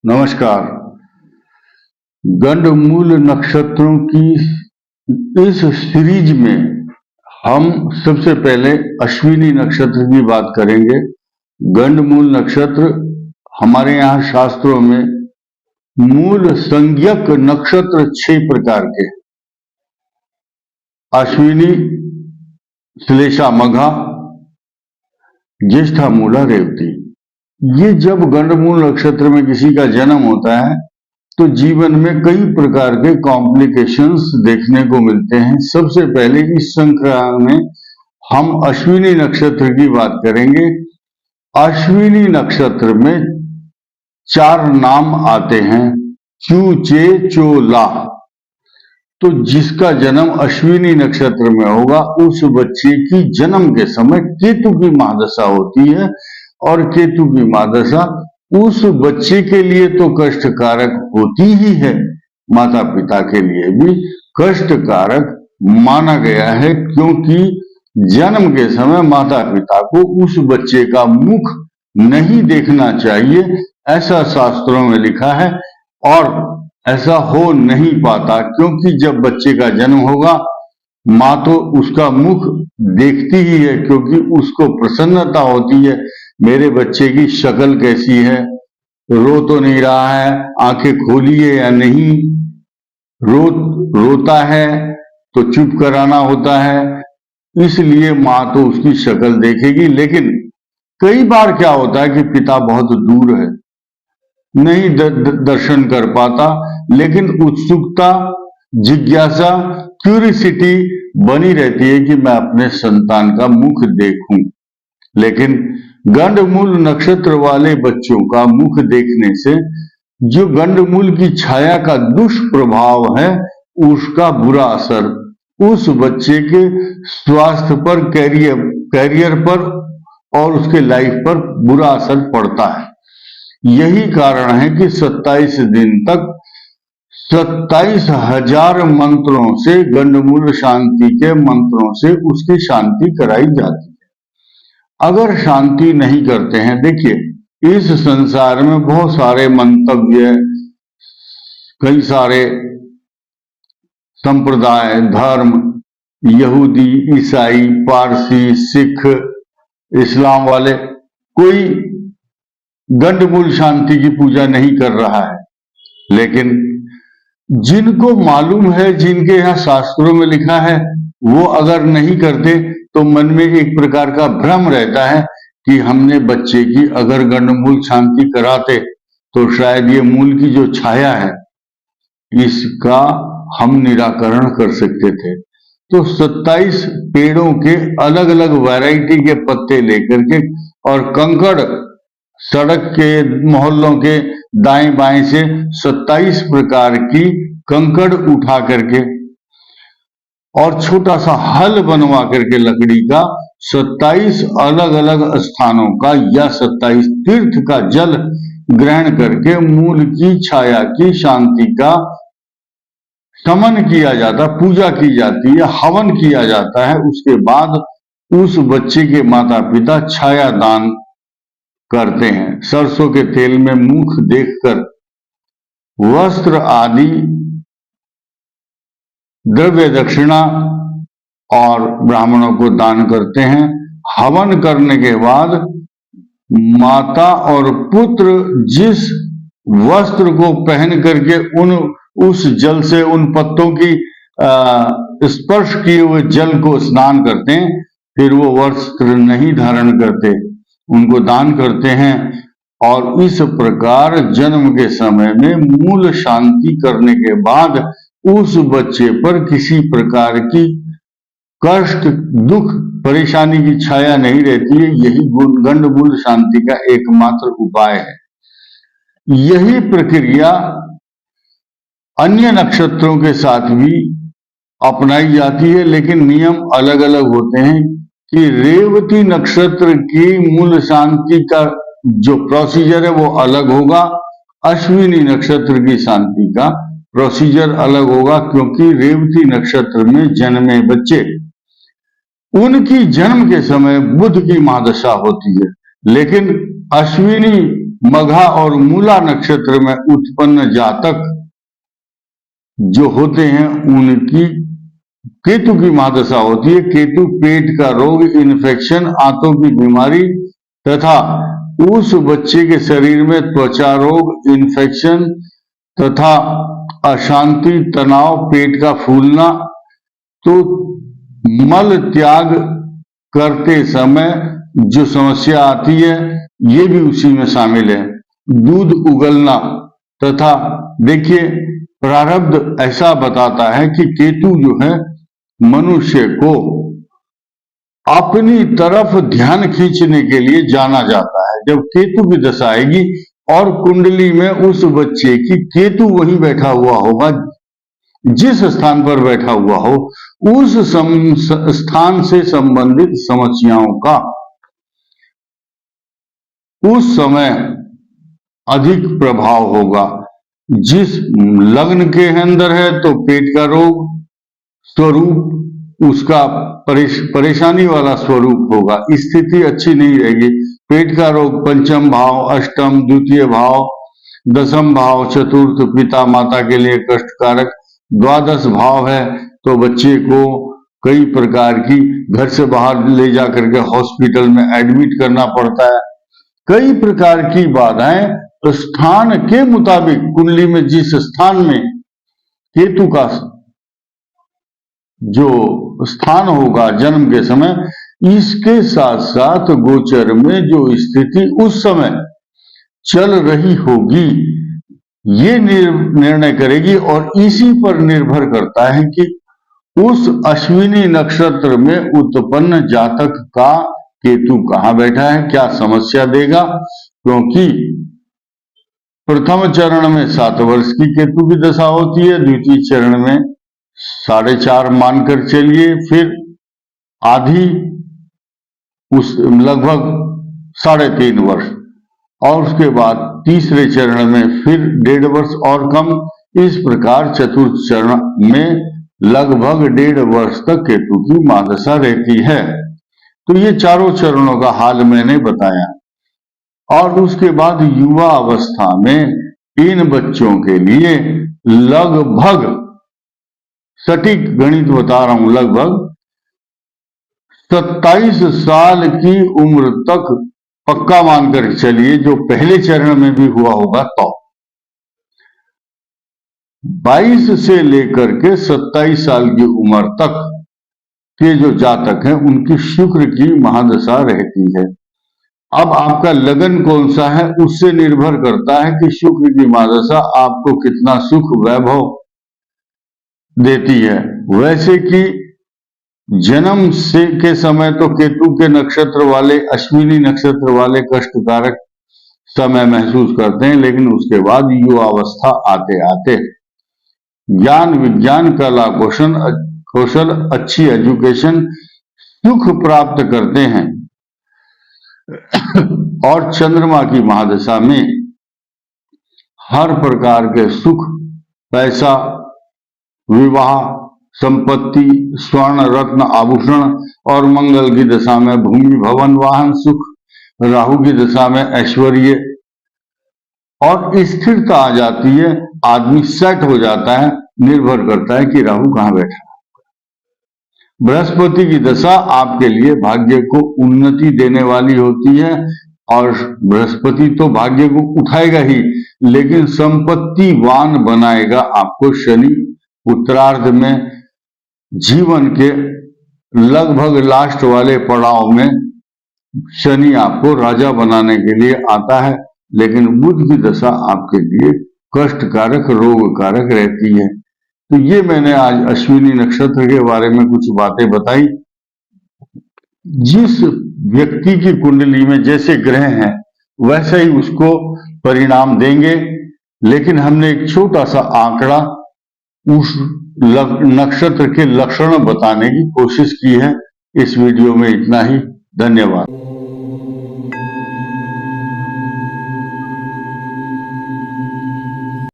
नमस्कार। गंडमूल नक्षत्रों की इस सीरीज में हम सबसे पहले अश्विनी नक्षत्र की बात करेंगे। गंडमूल नक्षत्र हमारे यहाँ शास्त्रों में मूल संज्ञक नक्षत्र 6 प्रकार के: अश्विनी, श्लेषा, मघा, ज्येष्ठा, मूला, रेवती। ये जब गंडमूल नक्षत्र में किसी का जन्म होता है तो जीवन में कई प्रकार के कॉम्प्लिकेशंस देखने को मिलते हैं। सबसे पहले इस श्रृंखला में हम अश्विनी नक्षत्र की बात करेंगे। अश्विनी नक्षत्र में 4 नाम आते हैं: चू, चे, चो, ला। तो जिसका जन्म अश्विनी नक्षत्र में होगा उस बच्चे की जन्म के समय केतु की महादशा होती है, और केतु की महादशा उस बच्चे के लिए तो कष्टकारक होती ही है, माता पिता के लिए भी कष्टकारक माना गया है, क्योंकि जन्म के समय माता पिता को उस बच्चे का मुख नहीं देखना चाहिए, ऐसा शास्त्रों में लिखा है। और ऐसा हो नहीं पाता, क्योंकि जब बच्चे का जन्म होगा माँ तो उसका मुख देखती ही है, क्योंकि उसको प्रसन्नता होती है मेरे बच्चे की शक्ल कैसी है, रो तो नहीं रहा है, आंखें खोली है या नहीं, रोता है तो चुप कराना होता है, इसलिए माँ तो उसकी शक्ल देखेगी। लेकिन कई बार क्या होता है कि पिता बहुत दूर है, नहीं दर्शन कर पाता, लेकिन उत्सुकता, जिज्ञासा, क्यूरियोसिटी बनी रहती है कि मैं अपने संतान का मुख देखूं। लेकिन गंडमूल नक्षत्र वाले बच्चों का मुख देखने से जो गंडमूल की छाया का दुष्प्रभाव है, उसका बुरा असर उस बच्चे के स्वास्थ्य पर, कैरियर पर और उसके लाइफ पर बुरा असर पड़ता है। यही कारण है कि 27 दिन तक 27,000 मंत्रों से, गंडमूल शांति के मंत्रों से उसकी शांति कराई जाती है। अगर शांति नहीं करते हैं, देखिए इस संसार में बहुत सारे मंतव्य, कई सारे संप्रदाय, धर्म, यहूदी, ईसाई, पारसी, सिख, इस्लाम वाले, कोई गंडमूल शांति की पूजा नहीं कर रहा है। लेकिन जिनको मालूम है, जिनके यहाँ शास्त्रों में लिखा है, वो अगर नहीं करते तो मन में एक प्रकार का भ्रम रहता है कि हमने बच्चे की अगर गंडमूल शांति कराते तो शायद ये मूल की जो छाया है इसका हम निराकरण कर सकते थे। तो 27 पेड़ों के अलग अलग वैरायटी के पत्ते लेकर के और कंकड़, सड़क के, मोहल्लों के दाएं बाएं से 27 प्रकार की कंकड़ उठा करके और छोटा सा हल बनवा करके लकड़ी का 27 अलग अलग स्थानों का या 27 तीर्थ का जल ग्रहण करके मूल की छाया की शांति का शमन किया जाता, पूजा की जाती है, हवन किया जाता है। उसके बाद उस बच्चे के माता पिता छाया दान करते हैं। सरसों के तेल में मुख देखकर वस्त्र आदि द्रव्य दक्षिणा और ब्राह्मणों को दान करते हैं। हवन करने के बाद माता और पुत्र जिस वस्त्र को पहन करके उस जल से, उन पत्तों की स्पर्श किए हुए जल को स्नान करते हैं, फिर वो वस्त्र नहीं धारण करते, उनको दान करते हैं। और इस प्रकार जन्म के समय में मूल शांति करने के बाद उस बच्चे पर किसी प्रकार की कष्ट, दुख, परेशानी की छाया नहीं रहती है। यही गंडमूल शांति का एकमात्र उपाय है। यही प्रक्रिया अन्य नक्षत्रों के साथ भी अपनाई जाती है, लेकिन नियम अलग अलग होते हैं कि रेवती नक्षत्र की मूल शांति का जो प्रोसीजर है वो अलग होगा, अश्विनी नक्षत्र की शांति का प्रोसीजर अलग होगा, क्योंकि रेवती नक्षत्र में जन्मे बच्चे, उनकी जन्म के समय बुध की महादशा होती है। लेकिन अश्विनी मघा और मूला नक्षत्र में उत्पन्न जातक जो होते हैं उनकी केतु की महादशा होती है। केतु पेट का रोग, इन्फेक्शन, आंतों की बीमारी तथा उस बच्चे के शरीर में त्वचा रोग, इन्फेक्शन तथा अशांति, तनाव, पेट का फूलना, तो मल त्याग करते समय जो समस्या आती है ये भी उसी में शामिल है। दूध उगलना तथा देखिए प्रारब्ध ऐसा बताता है कि केतु जो है मनुष्य को अपनी तरफ ध्यान खींचने के लिए जाना जाता है। जब केतु की दशा आएगी और कुंडली में उस बच्चे की केतु वहीं बैठा हुआ होगा, जिस स्थान पर बैठा हुआ हो, उस स्थान से संबंधित समस्याओं का उस समय अधिक प्रभाव होगा। जिस लग्न के अंदर है तो पेट का रोग स्वरूप उसका परेशानी वाला स्वरूप होगा, स्थिति अच्छी नहीं रहेगी। पेट का रोग पंचम भाव, अष्टम, द्वितीय भाव, दसम भाव, चतुर्थ, पिता माता के लिए कष्टकारक। द्वादश भाव है तो बच्चे को कई प्रकार की घर से बाहर ले जाकर के हॉस्पिटल में एडमिट करना पड़ता है। कई प्रकार की बाधाएं स्थान के मुताबिक कुंडली में जिस स्थान में केतु का जो स्थान होगा जन्म के समय, इसके साथ साथ गोचर में जो स्थिति उस समय चल रही होगी ये निर्णय करेगी। और इसी पर निर्भर करता है कि उस अश्विनी नक्षत्र में उत्पन्न जातक का केतु कहां बैठा है, क्या समस्या देगा। क्योंकि प्रथम चरण में 7 वर्ष की केतु की दशा होती है, द्वितीय चरण में 4.5 मानकर चलिए, फिर आधी उस लगभग 3.5 वर्ष, और उसके बाद तीसरे चरण में फिर 1.5 वर्ष और कम। इस प्रकार चतुर्थ चरण में लगभग 1.5 वर्ष तक केतु की महादशा रहती है। तो ये चारों चरणों का हाल मैंने बताया। और उसके बाद युवा अवस्था में इन बच्चों के लिए लगभग, सटीक गणित बता रहा हूं, लगभग 27 साल की उम्र तक पक्का मानकर चलिए, जो पहले चरण में भी हुआ होगा। तो 22 से लेकर के 27 साल की उम्र तक के जो जातक हैं उनकी शुक्र की महादशा रहती है। अब आपका लगन कौन सा है उससे निर्भर करता है कि शुक्र की महादशा आपको कितना सुख वैभव देती है। वैसे कि जन्म से के समय तो केतु के नक्षत्र वाले, अश्विनी नक्षत्र वाले कष्टकारक समय महसूस करते हैं, लेकिन उसके बाद युवावस्था आते आते ज्ञान, विज्ञान, कला, कौशल, अच्छी एजुकेशन, सुख प्राप्त करते हैं। और चंद्रमा की महादशा में हर प्रकार के सुख, पैसा, विवाह, संपत्ति, स्वर्ण, रत्न, आभूषण, और मंगल की दशा में भूमि, भवन, वाहन, सुख, राहु की दशा में ऐश्वर्य और स्थिरता आ जाती है। आदमी सेट हो जाता है, निर्भर करता है कि राहु कहां बैठा। बृहस्पति की दशा आपके लिए भाग्य को उन्नति देने वाली होती है, और बृहस्पति तो भाग्य को उठाएगा ही, लेकिन संपत्तिवान बनाएगा आपको शनि। उत्तरार्ध में जीवन के लगभग लास्ट वाले पड़ाव में शनि आपको राजा बनाने के लिए आता है, लेकिन बुध की दशा आपके लिए कष्टकारक, रोगकारक रहती है। तो ये मैंने आज अश्विनी नक्षत्र के बारे में कुछ बातें बताई। जिस व्यक्ति की कुंडली में जैसे ग्रह हैं वैसे ही उसको परिणाम देंगे, लेकिन हमने एक छोटा सा आंकड़ा उस नक्षत्र के लक्षण बताने की कोशिश की है। इस वीडियो में इतना ही। धन्यवाद।